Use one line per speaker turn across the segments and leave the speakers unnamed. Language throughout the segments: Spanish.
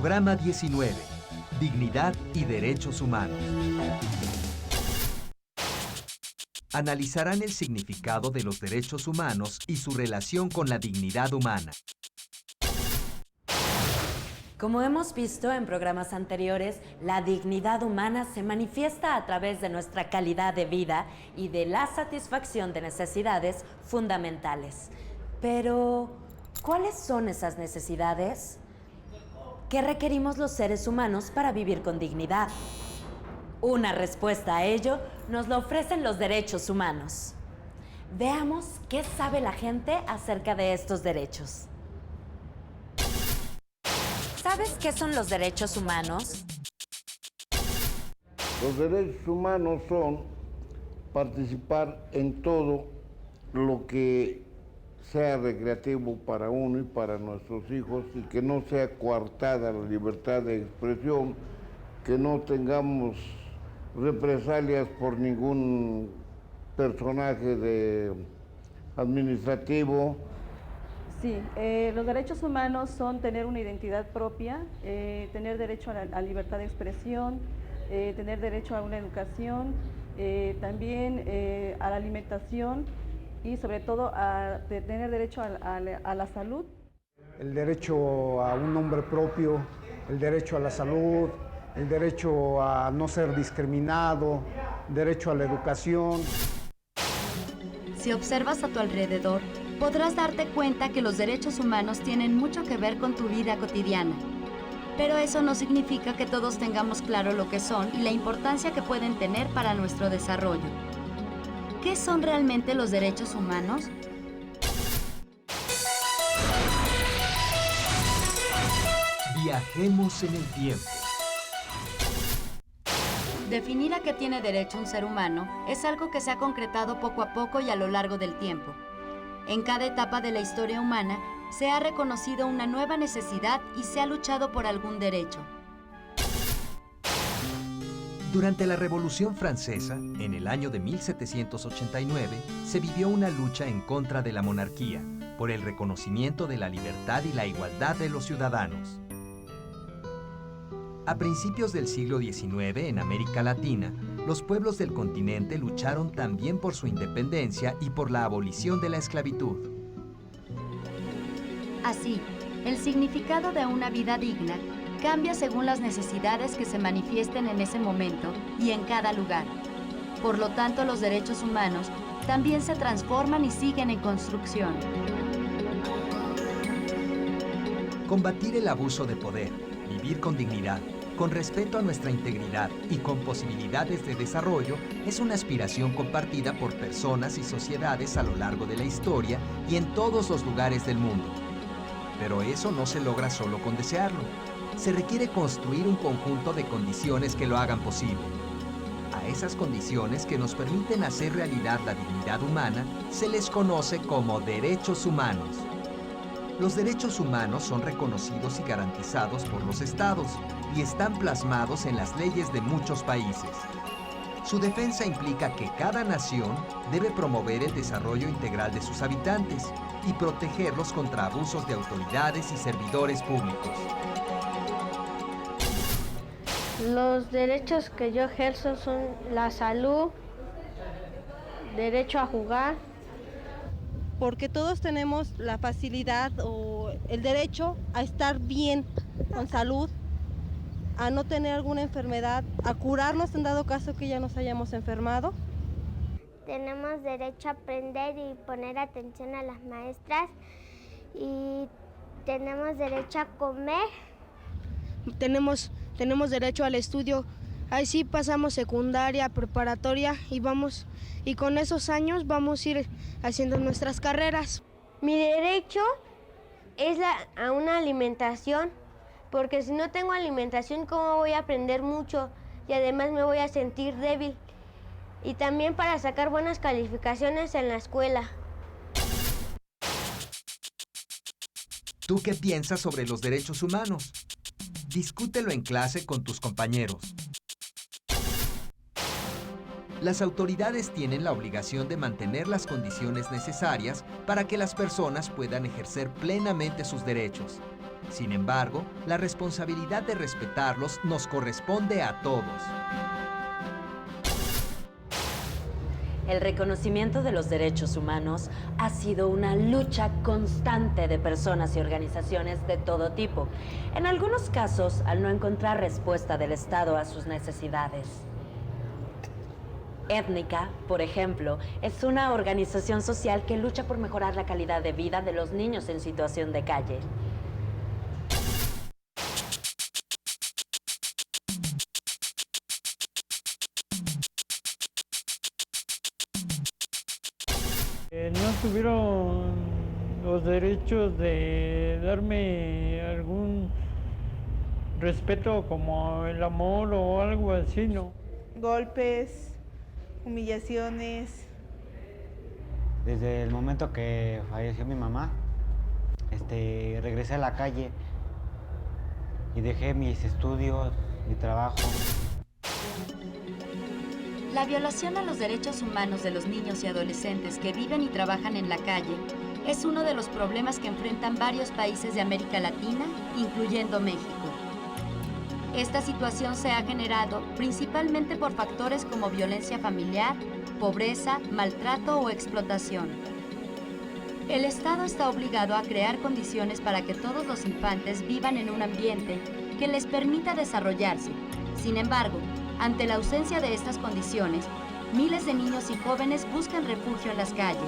Programa 19. Dignidad y Derechos Humanos. Analizarán el significado de los derechos humanos y su relación con la dignidad humana.
Como hemos visto en programas anteriores, la dignidad humana se manifiesta a través de nuestra calidad de vida y de la satisfacción de necesidades fundamentales. Pero, ¿cuáles son esas necesidades? ¿Qué requerimos los seres humanos para vivir con dignidad? Una respuesta a ello nos lo ofrecen los derechos humanos. Veamos qué sabe la gente acerca de estos derechos. ¿Sabes qué son los derechos humanos?
Los derechos humanos son participar en todo lo que sea recreativo para uno y para nuestros hijos y que no sea coartada la libertad de expresión, que no tengamos represalias por ningún personaje administrativo.
Sí, los derechos humanos son tener una identidad propia, tener derecho a la libertad de expresión, tener derecho a una educación, también a la alimentación y sobre todo a tener derecho a la salud.
El derecho a un nombre propio, el derecho a la salud, el derecho a no ser discriminado, derecho a la educación.
Si observas a tu alrededor, podrás darte cuenta que los derechos humanos tienen mucho que ver con tu vida cotidiana. Pero eso no significa que todos tengamos claro lo que son y la importancia que pueden tener para nuestro desarrollo. ¿Qué son realmente los derechos humanos?
Viajemos en el tiempo.
Definir a qué tiene derecho un ser humano es algo que se ha concretado poco a poco y a lo largo del tiempo. En cada etapa de la historia humana se ha reconocido una nueva necesidad y se ha luchado por algún derecho.
Durante la Revolución Francesa, en el año de 1789, se vivió una lucha en contra de la monarquía, por el reconocimiento de la libertad y la igualdad de los ciudadanos. A principios del siglo XIX, en América Latina, los pueblos del continente lucharon también por su independencia y por la abolición de la esclavitud.
Así, el significado de una vida digna cambia según las necesidades que se manifiesten en ese momento y en cada lugar. Por lo tanto, los derechos humanos también se transforman y siguen en construcción.
Combatir el abuso de poder, vivir con dignidad, con respeto a nuestra integridad y con posibilidades de desarrollo es una aspiración compartida por personas y sociedades a lo largo de la historia y en todos los lugares del mundo. Pero eso no se logra solo con desearlo. Se requiere construir un conjunto de condiciones que lo hagan posible. A esas condiciones que nos permiten hacer realidad la dignidad humana se les conoce como derechos humanos. Los derechos humanos son reconocidos y garantizados por los estados y están plasmados en las leyes de muchos países. Su defensa implica que cada nación debe promover el desarrollo integral de sus habitantes y protegerlos contra abusos de autoridades y servidores públicos.
Los derechos que yo ejerzo son la salud, derecho a jugar.
Porque todos tenemos la facilidad o el derecho a estar bien, con salud, a no tener alguna enfermedad, a curarnos en dado caso que ya nos hayamos enfermado.
Tenemos derecho a aprender y poner atención a las maestras y tenemos derecho a comer.
Tenemos derecho al estudio. Ahí sí pasamos secundaria, preparatoria y con esos años vamos a ir haciendo nuestras carreras.
Mi derecho es a una alimentación, porque si no tengo alimentación, ¿cómo voy a aprender mucho? Y además me voy a sentir débil. Y también para sacar buenas calificaciones en la escuela.
¿Tú qué piensas sobre los derechos humanos? Discútelo en clase con tus compañeros. Las autoridades tienen la obligación de mantener las condiciones necesarias para que las personas puedan ejercer plenamente sus derechos. Sin embargo, la responsabilidad de respetarlos nos corresponde a todos.
El reconocimiento de los derechos humanos ha sido una lucha constante de personas y organizaciones de todo tipo, en algunos casos al no encontrar respuesta del Estado a sus necesidades. Étnica, por ejemplo, es una organización social que lucha por mejorar la calidad de vida de los niños en situación de calle.
No tuvieron los derechos de darme algún respeto como el amor o algo así, ¿no?
Golpes, humillaciones.
Desde el momento que falleció mi mamá, regresé a la calle y dejé mis estudios, mi trabajo.
La violación a los derechos humanos de los niños y adolescentes que viven y trabajan en la calle es uno de los problemas que enfrentan varios países de América Latina, incluyendo México. Esta situación se ha generado principalmente por factores como violencia familiar, pobreza, maltrato o explotación. El Estado está obligado a crear condiciones para que todos los infantes vivan en un ambiente que les permita desarrollarse. Sin embargo, ante la ausencia de estas condiciones, miles de niños y jóvenes buscan refugio en las calles.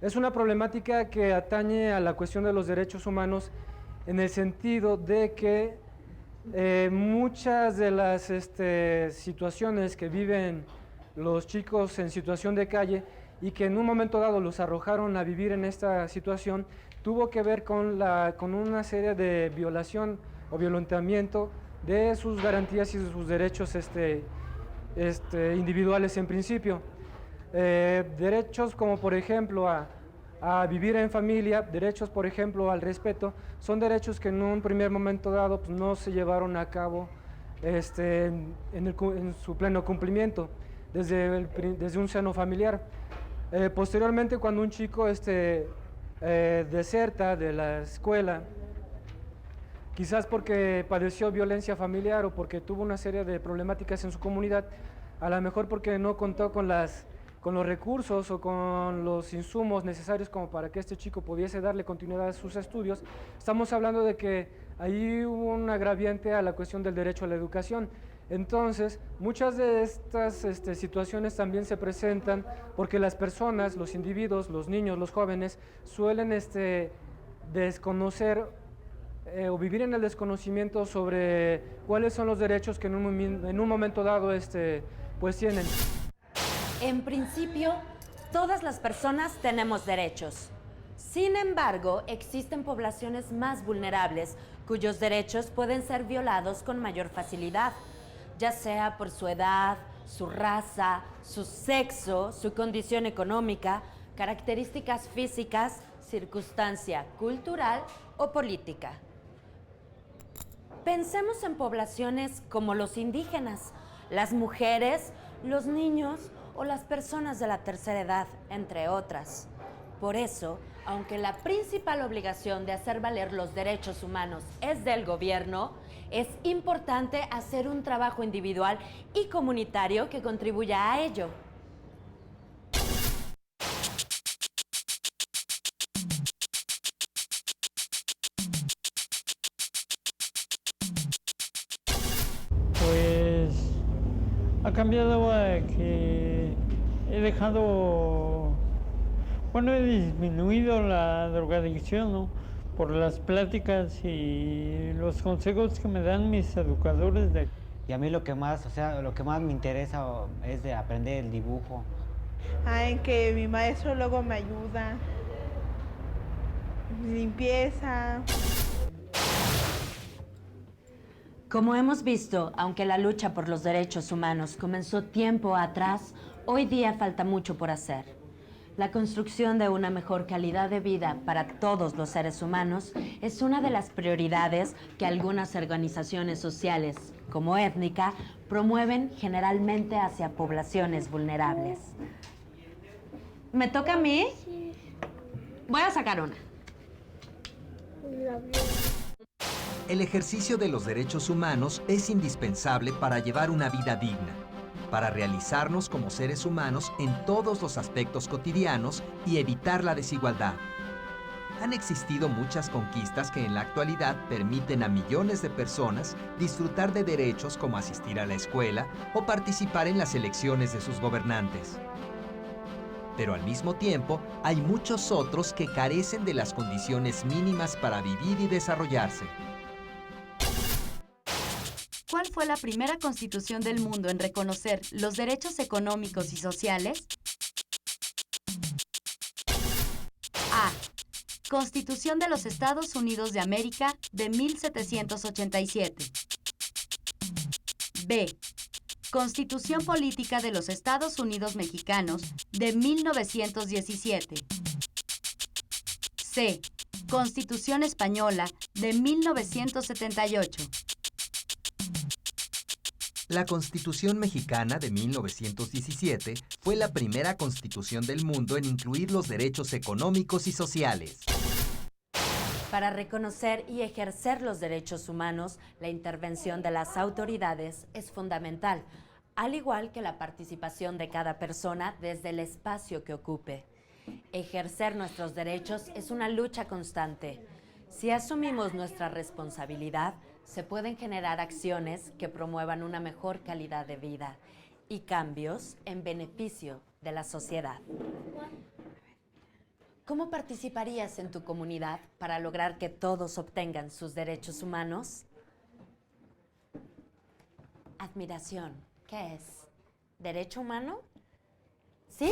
Es una problemática que atañe a la cuestión de los derechos humanos en el sentido de que muchas de las situaciones que viven los chicos en situación de calle y que en un momento dado los arrojaron a vivir en esta situación, tuvo que ver con una serie de violación o violentamiento de sus garantías y de sus derechos individuales en principio. Derechos como por ejemplo a vivir en familia, derechos por ejemplo al respeto, son derechos que en un primer momento dado pues, no se llevaron a cabo en su pleno cumplimiento desde un seno familiar. Posteriormente, cuando un chico deserta de la escuela, quizás porque padeció violencia familiar o porque tuvo una serie de problemáticas en su comunidad, a lo mejor porque no contó con los recursos o con los insumos necesarios como para que este chico pudiese darle continuidad a sus estudios, estamos hablando de que ahí hubo un agraviante a la cuestión del derecho a la educación. Entonces, muchas de estas situaciones también se presentan porque las personas, los individuos, los niños, los jóvenes, suelen desconocer o vivir en el desconocimiento sobre cuáles son los derechos que en un momento dado pues tienen.
En principio, todas las personas tenemos derechos. Sin embargo, existen poblaciones más vulnerables cuyos derechos pueden ser violados con mayor facilidad, ya sea por su edad, su raza, su sexo, su condición económica, características físicas, circunstancia cultural o política. Pensemos en poblaciones como los indígenas, las mujeres, los niños o las personas de la tercera edad, entre otras. Por eso, aunque la principal obligación de hacer valer los derechos humanos es del gobierno, es importante hacer un trabajo individual y comunitario que contribuya a ello.
Pues ha cambiado a que he dejado, bueno, he disminuido la drogadicción, ¿no? Por las pláticas y los consejos que me dan mis educadores de...
Y a mí lo que más me interesa es de aprender el dibujo.
En que mi maestro luego me ayuda. Limpieza.
Como hemos visto, aunque la lucha por los derechos humanos comenzó tiempo atrás, hoy día falta mucho por hacer. La construcción de una mejor calidad de vida para todos los seres humanos es una de las prioridades que algunas organizaciones sociales, como Étnica, promueven generalmente hacia poblaciones vulnerables. ¿Me toca a mí? Voy a sacar una.
El ejercicio de los derechos humanos es indispensable para llevar una vida digna, para realizarnos como seres humanos en todos los aspectos cotidianos y evitar la desigualdad. Han existido muchas conquistas que en la actualidad permiten a millones de personas disfrutar de derechos como asistir a la escuela o participar en las elecciones de sus gobernantes. Pero al mismo tiempo, hay muchos otros que carecen de las condiciones mínimas para vivir y desarrollarse.
¿Cuál fue la primera constitución del mundo en reconocer los derechos económicos y sociales? A. Constitución de los Estados Unidos de América de 1787. B. Constitución Política de los Estados Unidos Mexicanos de 1917. C. Constitución Española de 1978.
La Constitución Mexicana de 1917 fue la primera constitución del mundo en incluir los derechos económicos y sociales.
Para reconocer y ejercer los derechos humanos, la intervención de las autoridades es fundamental, al igual que la participación de cada persona desde el espacio que ocupe. Ejercer nuestros derechos es una lucha constante. Si asumimos nuestra responsabilidad, se pueden generar acciones que promuevan una mejor calidad de vida y cambios en beneficio de la sociedad. ¿Cómo participarías en tu comunidad para lograr que todos obtengan sus derechos humanos? Admiración, ¿qué es? ¿Derecho humano? ¿Sí?